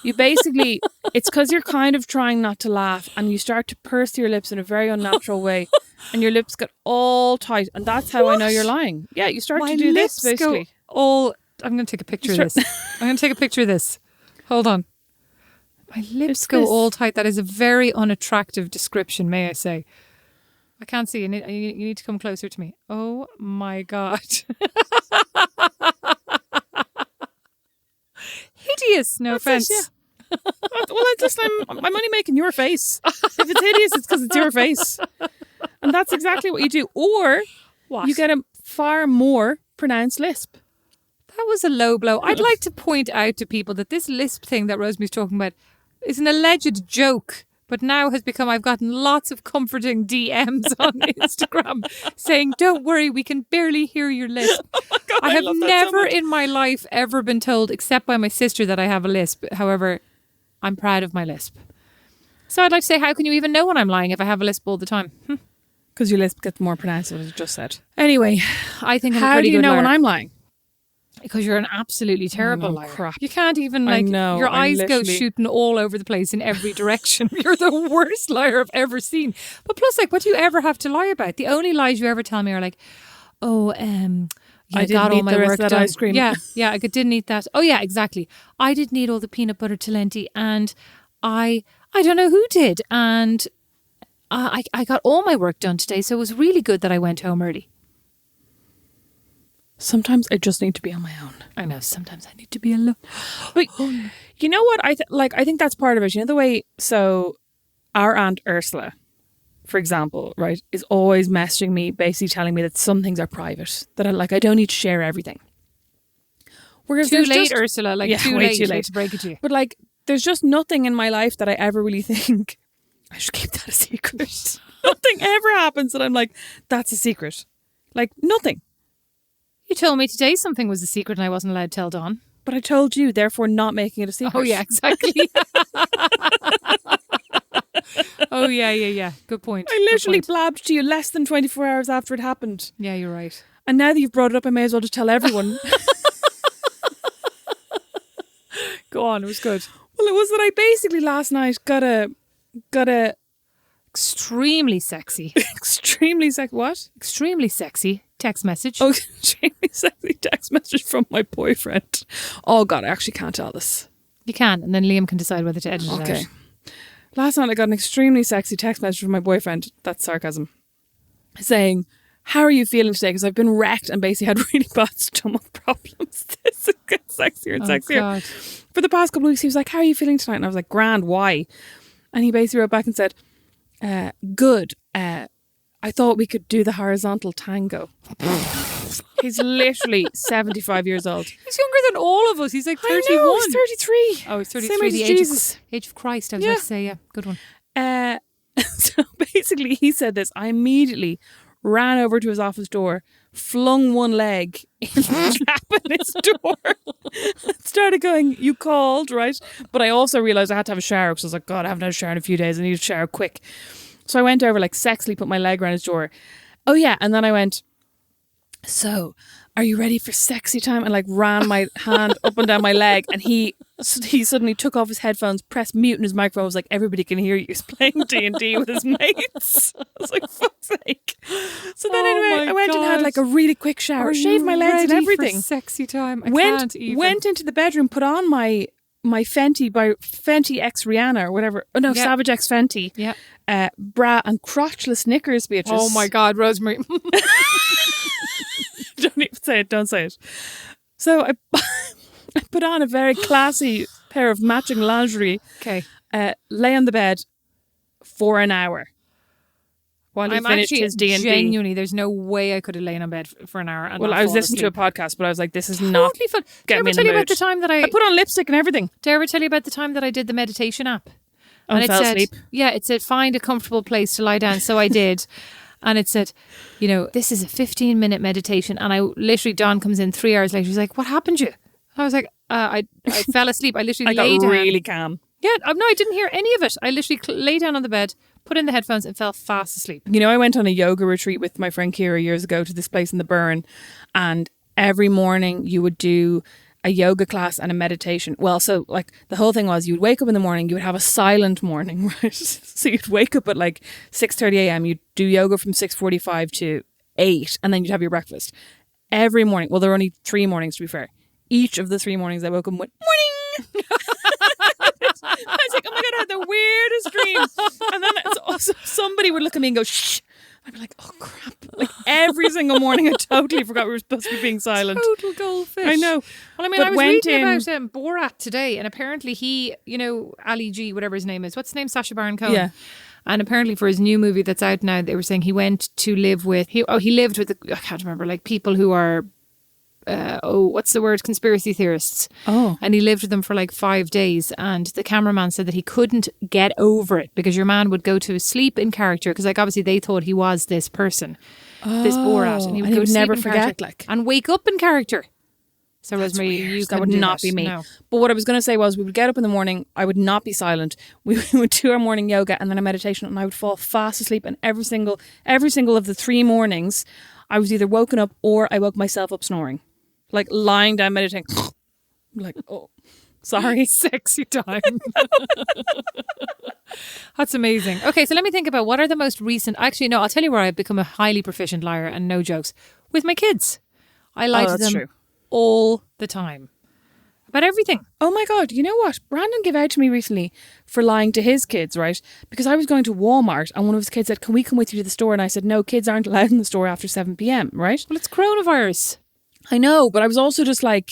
You basically, it's because you're kind of trying not to laugh and you start to purse your lips in a very unnatural way and your lips get all tight and that's how I know you're lying. Yeah, you start to do this basically. I'm going to take a picture of this. I'm going to take a picture of this. Hold on. My lips go this. all tight. That is a very unattractive description, may I say. I can't see. You need to come closer to me. Oh my God. Hideous. No offense. Yeah. Well, I'm only making your face. If it's hideous, it's because it's your face. And that's exactly what you do. Or What? you get a far more pronounced lisp. That was a low blow. I'd like to point out to people that this lisp thing that Rosemary's talking about is an alleged joke, but now has become, I've gotten lots of comforting DMs on Instagram saying, "Don't worry, we can barely hear your lisp." Oh God, I have love that so never much. in my life ever been told, except by my sister, that I have a lisp. However, I'm proud of my lisp. So I'd like to say, how can you even know when I'm lying if I have a lisp all the time? Because your lisp gets more pronounced, as I just said. Anyway, I think I'm a How pretty do you good know liar. when I'm lying? Because you're an absolutely terrible no, liar. crap. You can't even I like know, your I eyes go literally- shooting all over the place in every direction. You're the worst liar I've ever seen. But plus, like, what do you ever have to lie about? The only lies you ever tell me are like, "Oh, yeah, I I didn't got all eat my the rest work of that done. ice cream." Yeah, didn't eat that. Oh yeah, exactly. I didn't eat all the peanut butter talenti, and I don't know who did, and I got all my work done today, so it was really good that I went home early. Sometimes I just need to be on my own. I know. Sometimes I need to be alone. But you know what? I think that's part of it. You know the way, so our Aunt Ursula, for example, right, is always messaging me, basically telling me that some things are private, that I don't need to share everything. Whereas Too there's late, just, Ursula. Like Yeah, too way late. too I hate late. to break it to you. But like there's just nothing in my life that I ever really think I should keep that a secret. Nothing ever happens that I'm like, that's a secret. Like, nothing. You told me today something was a secret and I wasn't allowed to tell Dawn. But I told you, therefore not making it a secret. Oh, yeah, exactly. Oh, yeah. Good point. I literally blabbed to you less than 24 hours after it happened. Yeah, you're right. And now that you've brought it up, I may as well just tell everyone. Go on, it was good. Well, it was that I basically last night got a Extremely sexy. extremely what? Extremely sexy text message. Oh, extremely sexy text message from my boyfriend. Oh God, I actually can't tell this. You can, and then Liam can decide whether to edit it Okay. out. Last night I got an extremely sexy text message from my boyfriend. That's sarcasm. Saying, how are you feeling today? Because I've been wrecked and basically had really bad stomach problems. This gets sexier and sexier. God. For the past couple of weeks, he was like, how are you feeling tonight? And I was like, grand, why? And he basically wrote back and said, good. I thought we could do the horizontal tango. He's literally 75 years old. He's younger than all of us. He's like 31. I know, he's 33. Oh, he's 33. Same age The as age Jesus. age of Christ, I was Yeah. about to say. Yeah, good one. So basically he said this. I immediately ran over to his office door, flung one leg in the gap in his door, started going, you called, right? But I also realised I had to have a shower because I was like, God, I haven't had a shower in a few days. I need a shower quick. So I went over, like, sexily put my leg around his door. Oh yeah. And then I went, so are you ready for sexy time? And like ran my hand up and down my leg, and he suddenly took off his headphones, pressed mute in his microphone, was like, everybody can hear you. He's playing D&D with his mates. I was like, fuck's sake. So then anyway, I went and had like a really quick shower, shaved my legs and everything. Sexy time. Went into the bedroom, put on my Fenty by Fenty X Rihanna or whatever. Oh no, Yeah. Savage X Fenty. Yeah. Bra and crotchless knickers, Beatrice. Oh my God, Rosemary. Don't even say it. Don't say it. So I put on a very classy pair of matching lingerie. Okay. Lay on the bed for an hour while he I'm finished actually his D&D. genuinely, there's no way I could have lain on bed for an hour. And Well, not I was fall listening to a asleep. podcast, but I was like, this is not Totally fun. Did I getting ever me in tell the you about mood. the time that I put on lipstick and everything. Did I ever tell you about the time that I did the meditation app? And it fell said, asleep. yeah, it said find a comfortable place to lie down. So I did. And it said, you know, this is a 15-minute meditation. And I literally, Dawn comes in 3 hours later. She's like, what happened to you? I was like, I fell asleep. I literally I got lay down. really calm. Yeah, no, I didn't hear any of it. I literally lay down on the bed, put in the headphones and fell fast asleep. You know, I went on a yoga retreat with my friend Kira years ago to this place in the Burn, and every morning you would do a yoga class and a meditation. Well, so like the whole thing was you would wake up in the morning, you would have a silent morning, right? So you'd wake up at like 6:30 a.m. You'd do yoga from 6:45 to 8, and then you'd have your breakfast. Every morning, well, there were only 3 mornings to be fair. Each of the 3 mornings I woke up and went, morning! I was like, oh my God, I had the weirdest dream. And then it's also, somebody would look at me and go, shh. I'd be like, oh crap. Like every single morning I totally forgot we were supposed to be being silent. Total goldfish. I know. Well, I mean, But I was went reading in- about Borat today, and apparently he, you know, Ali G, whatever his name is. What's his name? Sacha Baron Cohen. Yeah. And apparently for his new movie that's out now, they were saying he went to live with, he lived with, I can't remember, like people who are, what's the word? Conspiracy theorists. Oh. And he lived with them for like 5 days. And the cameraman said that he couldn't get over it because your man would go to sleep in character because like obviously they thought he was this person, this Borat. And he would, and go he would to sleep never in forget, character like. and wake up in character. So Rosemary, you That would couldn't do not that. be me. No. But what I was going to say was we would get up in the morning. I would not be silent. We would do our morning yoga and then a meditation, and I would fall fast asleep. And every single of the 3 mornings, I was either woken up or I woke myself up snoring, like lying down meditating. Like, oh, sorry. Sexy time. That's amazing. Okay, so let me think about what are the most recent. Actually, no, I'll tell you where I've become a highly proficient liar, and no jokes, with my kids. I lie to that's them true. all the time about everything. Oh my God, you know what? Brandon gave out to me recently for lying to his kids, right? Because I was going to Walmart and one of his kids said, can we come with you to the store? And I said, no, kids aren't allowed in the store after 7 p.m, right? Well, it's coronavirus. I know, but I was also just like,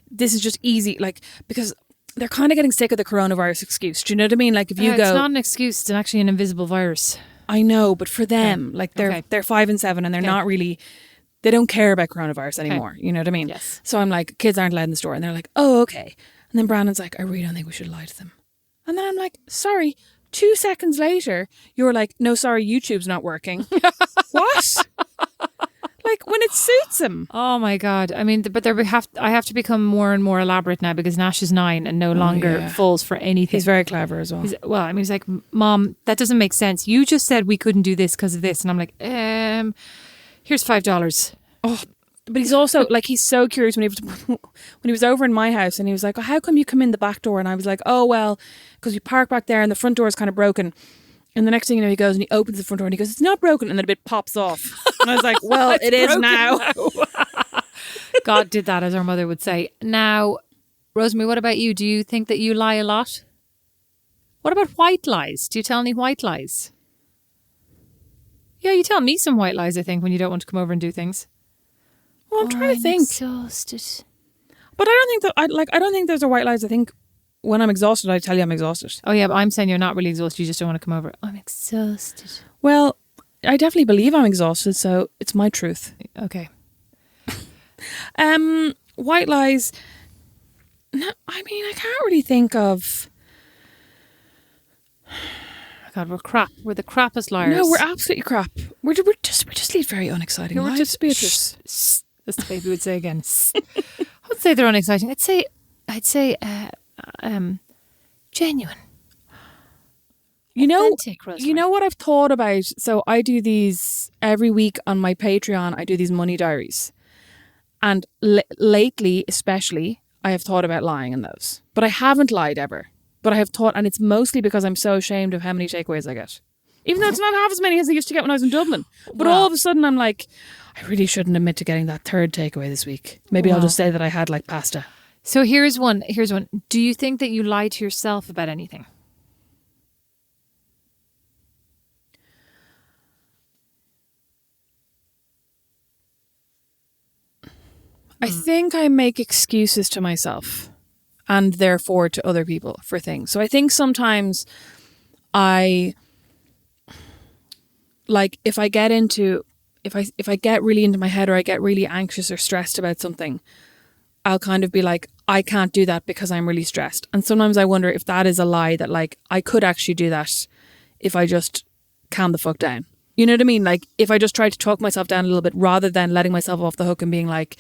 this is just easy, like, because they're kind of getting sick of the coronavirus excuse. Do you know what I mean? Like if you It's go, not an excuse. It's actually an invisible virus. I know, but for them, like Okay. they're 5 and 7 and they're not really, they don't care about coronavirus anymore. You know what I mean? Yes. So I'm like, kids aren't allowed in the store. And they're like, oh, okay. And then Brandon's like, I really don't think we should lie to them. And then I'm like, sorry, 2 seconds later, you're like, no, sorry, YouTube's not working. What? Like, when it suits him. Oh my God. I mean, but I have to become more and more elaborate now because Nash is 9 and no longer falls for anything. He's very clever as well. He's like, Mom, that doesn't make sense. You just said we couldn't do this because of this. And I'm like, here's $5. Oh, but he's also like, he's so curious when he was over in my house and he was like, oh, how come you come in the back door? And I was like, oh, well, because we park back there and the front door is kind of broken. And the next thing you know, he goes and he opens the front door and he goes, it's not broken. And then a bit pops off. And I was like, well, it is now. God did that, as our mother would say. Now, Rosemary, what about you? Do you think that you lie a lot? What about white lies? Do you tell any white lies? Yeah, you tell me some white lies, I think, when you don't want to come over and do things. Well, I'm trying to think. Exhausted. But I don't think that I don't think there's a white lies. I think when I'm exhausted, I tell you I'm exhausted. Oh yeah, but I'm saying you're not really exhausted. You just don't want to come over. I'm exhausted. Well, I definitely believe I'm exhausted, so it's my truth. Okay. White lies. No, I mean, I can't really think of. God, we're crap. We're the crappiest liars. No, we're absolutely crap. We just lead very unexciting lives. We're just Beatrice. As the baby would say again. I would say they're unexciting. I'd say genuine. Authentic, Rosemary. You know what I've thought about? So I do these every week on my Patreon. I do these money diaries. And lately, especially, I have thought about lying in those. But I haven't lied ever. But I have thought, and it's mostly because I'm so ashamed of how many takeaways I get. Even though it's not half as many as I used to get when I was in Dublin. But all of a sudden I'm like, I really shouldn't admit to getting that third takeaway this week. Maybe I'll just say that I had like pasta. So here's one. Do you think that you lie to yourself about anything? I think I make excuses to myself and therefore to other people for things. So I think sometimes if I get really into my head or I get really anxious or stressed about something, I'll kind of be like, I can't do that because I'm really stressed. And sometimes I wonder if that is a lie, that like I could actually do that if I just calm the fuck down. You know what I mean? Like if I just try to talk myself down a little bit rather than letting myself off the hook and being like,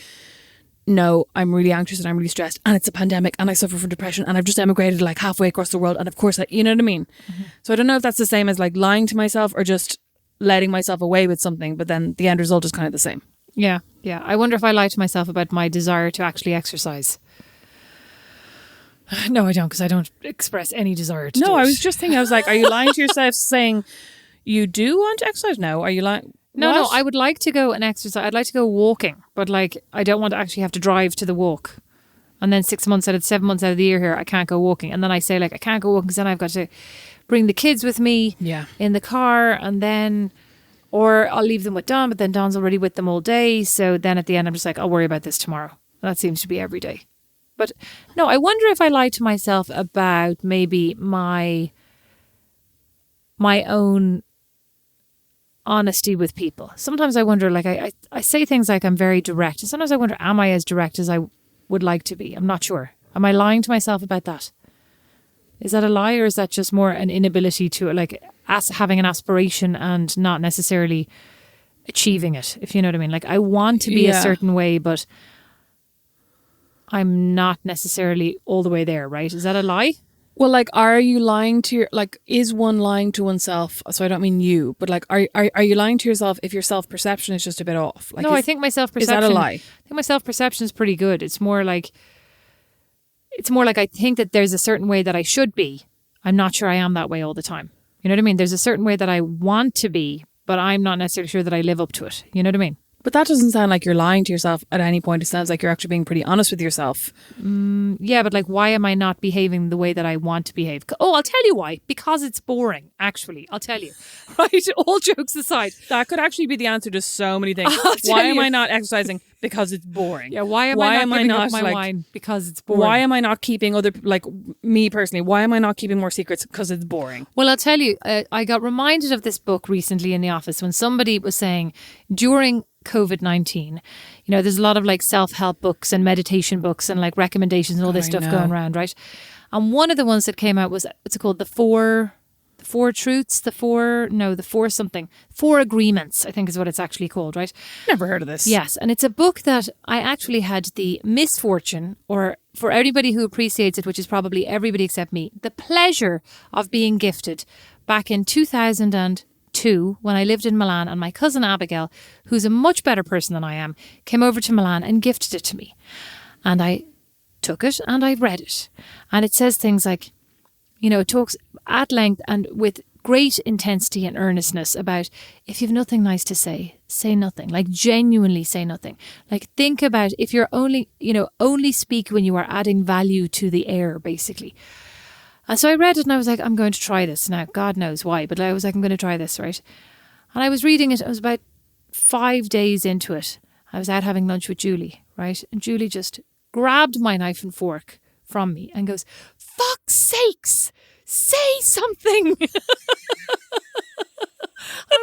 no, I'm really anxious and I'm really stressed and it's a pandemic and I suffer from depression and I've just emigrated like halfway across the world and of course, you know what I mean? Mm-hmm. So I don't know if that's the same as like lying to myself or just letting myself away with something, but then the end result is kind of the same. Yeah. I wonder if I lie to myself about my desire to actually exercise. No, I don't, because I don't express any desire to do it. I was just thinking, I was like, are you lying to yourself saying you do want to exercise? No, are you lying? No, I would like to go and exercise. I'd like to go walking, but like I don't want to actually have to drive to the walk. And then 7 months out of the year here, I can't go walking. And then I say like I can't go walking because then I've got to bring the kids with me in the car, and then or I'll leave them with Don, but then Don's already with them all day. So then at the end I'm just like, I'll worry about this tomorrow. That seems to be every day. But no, I wonder if I lie to myself about maybe my own honesty with people. Sometimes I wonder, like I say things like I'm very direct. And sometimes I wonder, am I as direct as I would like to be? I'm not sure. Am I lying to myself about that? Is that a lie, or is that just more an inability to like having an aspiration and not necessarily achieving it, if you know what I mean? Like I want to be a certain way, but I'm not necessarily all the way there, right? Is that a lie? Well, like, are you lying to is one lying to oneself? So I don't mean you, but like, are you lying to yourself if your self-perception is just a bit off? Like, no, I think my self-perception... Is that a lie? I think my self-perception is pretty good. It's more like I think that there's a certain way that I should be. I'm not sure I am that way all the time. You know what I mean? There's a certain way that I want to be, but I'm not necessarily sure that I live up to it. You know what I mean? But that doesn't sound like you're lying to yourself at any point. It sounds like you're actually being pretty honest with yourself. Yeah, but like, why am I not behaving the way that I want to behave? Oh, I'll tell you why. Because it's boring, actually. I'll tell you. Right? All jokes aside. That could actually be the answer to so many things. Why am I not exercising? Because it's boring. Yeah, why am I not giving up my wine? Because it's boring. Why am I not keeping me personally, why am I not keeping more secrets? Because it's boring. Well, I'll tell you, I got reminded of this book recently in the office when somebody was saying during COVID-19, you know, there's a lot of like self-help books and meditation books and like recommendations and all this stuff going around, right? And one of the ones that came out was, what's it called? The Four Truths, the Four Agreements, I think is what it's actually called, right? Never heard of this. Yes, and it's a book that I actually had the misfortune, or for everybody who appreciates it, which is probably everybody except me, the pleasure of being gifted back in 2002 when I lived in Milan, and my cousin Abigail, who's a much better person than I am, came over to Milan and gifted it to me. And I took it and I read it. And it says things like, it talks at length and with great intensity and earnestness about, if you've nothing nice to say nothing. Like, genuinely say nothing. Like, think about if you're only speak when you are adding value to the air, basically. And so I read it and I was like, I'm going to try this. Now, God knows why, but I was like, I'm going to try this, right? And I was reading it. I was about 5 days into it. I was out having lunch with Julie, right? And Julie just grabbed my knife and fork from me and goes, fuck's sakes, say something. I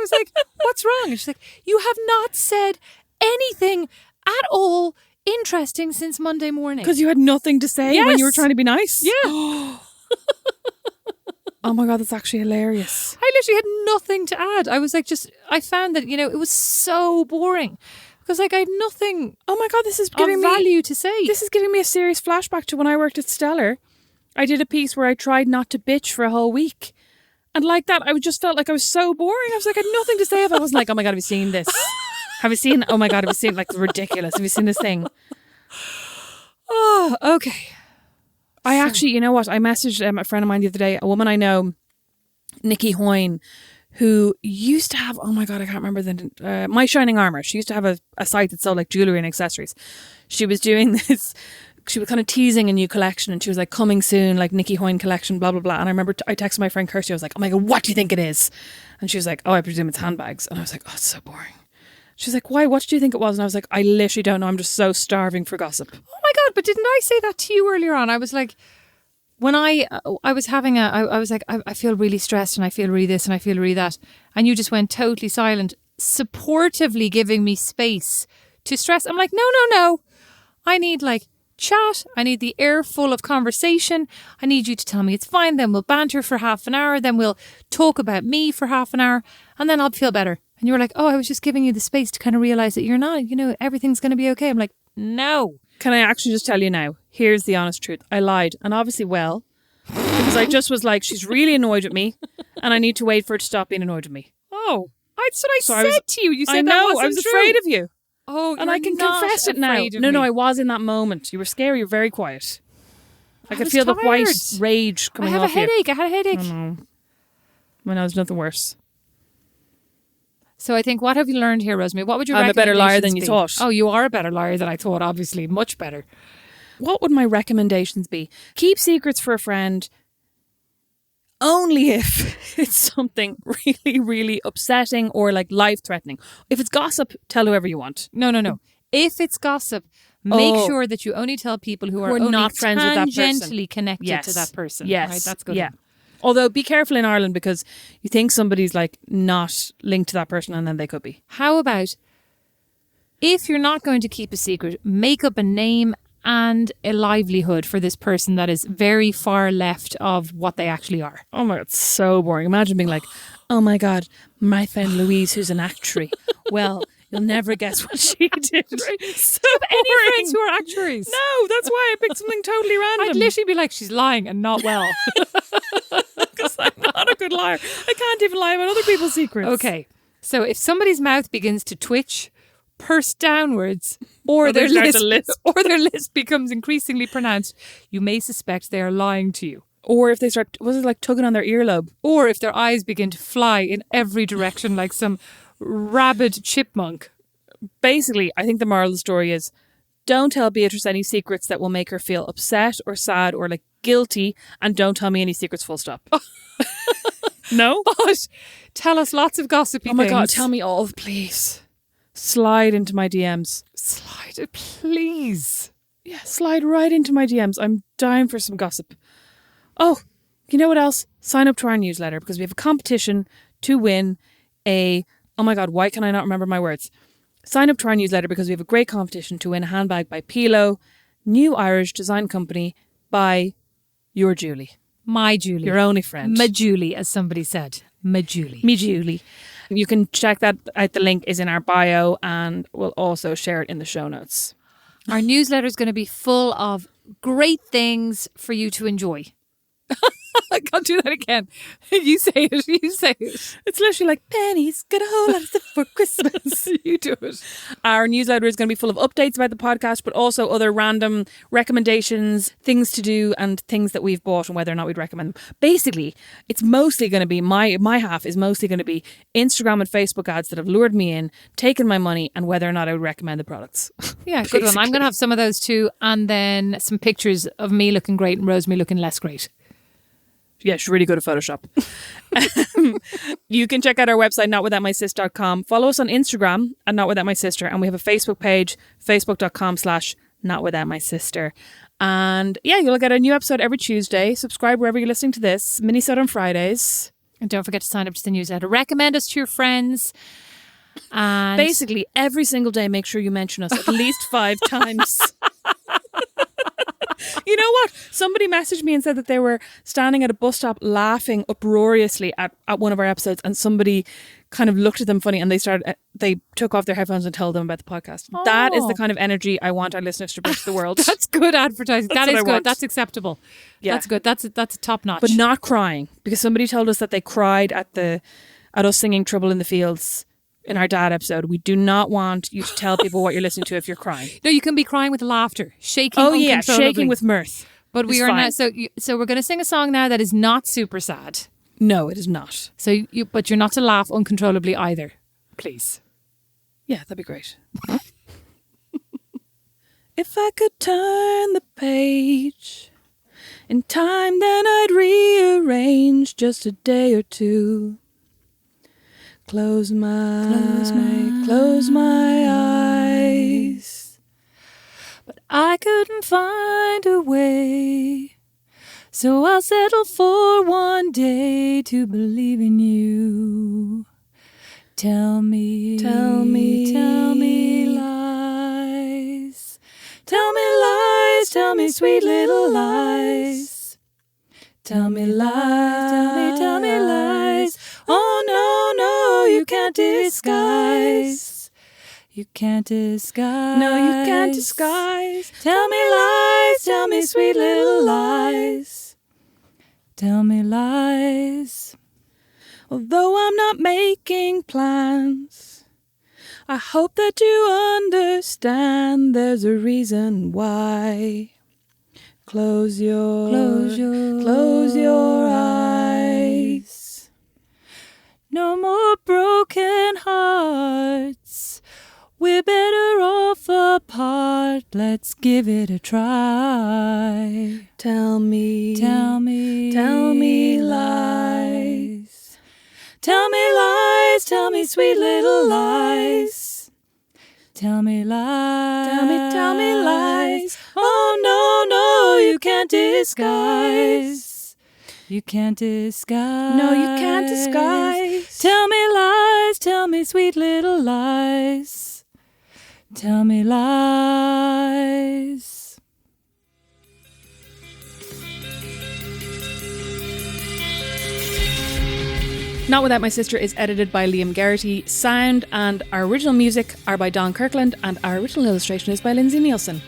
was like, what's wrong? And she's like, you have not said anything at all interesting since Monday morning. Because you had nothing to say when you were trying to be nice? Yeah. Oh my God, that's actually hilarious. I literally had nothing to add. I was like, I found that, it was so boring. Because I had nothing. Oh my God, this is giving me value to say. This is giving me a serious flashback to when I worked at Stellar. I did a piece where I tried not to bitch for a whole week. And like that, I just felt like I was so boring. I was like, I had nothing to say. If I wasn't like, oh my God, have you seen this? Oh my God, have you seen, like, ridiculous? Have you seen this thing? Oh, okay. I actually, you know what? I messaged a friend of mine the other day, a woman I know, Nikki Hoyne, who used to have, oh my God, I can't remember My Shining Armour. She used to have a site that sold like jewellery and accessories. She was doing this, she was kind of teasing a new collection, and she was like, coming soon, like Nikki Hoyne collection, blah, blah, blah. And I remember I texted my friend Kirsty, I was like, oh my God, what do you think it is? And she was like, oh, I presume it's handbags. And I was like, oh, it's so boring. She's like, why? What do you think it was? And I was like, I literally don't know. I'm just so starving for gossip. Oh my God, but didn't I say that to you earlier on? I was like, when I was having I was like, I feel really stressed and I feel really this and I feel really that. And you just went totally silent, supportively giving me space to stress. I'm like, no. I need like chat. I need the air full of conversation. I need you to tell me it's fine. Then we'll banter for half an hour. Then we'll talk about me for half an hour. And then I'll feel better. And you were like, oh, I was just giving you the space to kind of realize that you're not, everything's going to be okay. I'm like, no. Can I actually just tell you now? Here's the honest truth. I lied. And obviously, because I just was like, she's really annoyed with me and I need to wait for her to stop being annoyed with me. Oh, that's what I said to you. You said that wasn't I was true. afraid of you. Oh, and I can confess it now. No, I was in that moment. You were scary. You were very quiet. I could feel the white rage coming off you. I had a headache. Oh, no. Well, no, there's nothing worse. So I think, what have you learned here, Rosemary? What would your I'm a better liar than you be? thought. Oh, you are a better liar than I thought, obviously. Much better. What would my recommendations be? Keep secrets for a friend only if it's something really, really upsetting or like life-threatening. If it's gossip, tell whoever you want. No. If it's gossip, make sure that you only tell people who are only not friends with that person. Tangentially connected to that person. Yes. Right, that's good. Yeah. Although be careful in Ireland, because you think somebody's like not linked to that person and then they could be. How about, if you're not going to keep a secret, make up a name and a livelihood for this person that is very far left of what they actually are. Oh my God, it's so boring. Imagine being like, oh my God, my friend Louise, who's an actuary. Well, you'll never guess what she did. Right? So any friends who are actuaries? No, that's why I picked something totally random. I'd literally be like, she's lying and not well. Because I'm not a good liar. I can't even lie about other people's secrets. Okay, so if somebody's mouth begins to twitch, purse downwards, or their lisp becomes increasingly pronounced, you may suspect they are lying to you. Or if they start, was it like tugging on their earlobe? Or if their eyes begin to fly in every direction like some rabid chipmunk. Basically, I think the moral of the story is, don't tell Beatrice any secrets that will make her feel upset or sad or like guilty, and don't tell me any secrets, full stop. No? But tell us lots of gossipy things. Oh my God, tell me all, please. Slide into my DMs. Slide, please. Yeah, slide right into my DMs. I'm dying for some gossip. Oh, you know what else? Sign up to our newsletter, because we have a competition to win a... Oh my God, why can I not remember my words? Sign up to our newsletter because we have a great competition to win a handbag by Pilo, new Irish design company by Your Julie. My Julie. Your only friend. Ma Julie, as somebody said. Ma Julie. Me Julie. You can check that out. The link is in our bio and we'll also share it in the show notes. Our newsletter is going to be full of great things for you to enjoy. I can't do that again. You say it. You say it. It's literally like, Penny's got a whole lot of stuff for Christmas. You do it. Our newsletter is going to be full of updates about the podcast, but also other random recommendations, things to do and things that we've bought and whether or not we'd recommend them. Basically, it's mostly going to be, my half is mostly going to be Instagram and Facebook ads that have lured me in, taken my money and whether or not I would recommend the products. Yeah, good one. I'm going to have some of those too. And then some pictures of me looking great and Rosemary looking less great. Yeah, she's really good at Photoshop. You can check out our website, notwithoutmysis.com. Follow us on Instagram at notwithoutmysister. And we have a Facebook page, facebook.com/notwithoutmysister. And yeah, you'll get a new episode every Tuesday. Subscribe wherever you're listening to this. Mini-sode on Fridays. And don't forget to sign up to the newsletter. Recommend us to your friends. And basically, every single day, make sure you mention us at least 5 times. You know what? Somebody messaged me and said that they were standing at a bus stop laughing uproariously at one of our episodes and somebody kind of looked at them funny and they took off their headphones and told them about the podcast. Oh. That is the kind of energy I want our listeners to bring to the world. That's good advertising. That is good. Want. That's acceptable. Yeah. That's good. That's a top notch. But not crying, because somebody told us that they cried at us singing Trouble in the Fields in our dad episode. We do not want you to tell people what you're listening to if you're crying. No, you can be crying with laughter, shaking. Oh yeah, shaking with mirth. But we are not. So we're going to sing a song now that is not super sad. No, it is not. But you're not to laugh uncontrollably either, please. Yeah, that'd be great. If I could turn the page in time, then I'd rearrange just a day or two. Close my eyes. But I couldn't find a way, so I'll settle for one day to believe in you. Tell me lies. Tell me lies, tell me sweet little lies. Tell me lies, tell me lies. Oh no, you can't disguise. You can't disguise. No, you can't disguise. Tell me lies, tell me sweet little lies. Tell me lies. Although I'm not making plans, I hope that you understand there's a reason why. Close your eyes. No more broken hearts. We're better off apart. Let's give it a try. Tell me lies. Tell me lies, tell me sweet little lies. Tell me lies. Tell me lies. Oh no, you can't disguise. You can't disguise. No, you can't disguise. Tell me lies, tell me sweet little lies. Tell me lies. Not Without My Sister is edited by Liam Garrity. Sound and our original music are by Don Kirkland, and our original illustration is by Lindsay Nielsen.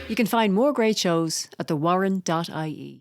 You can find more great shows at thewarren.ie.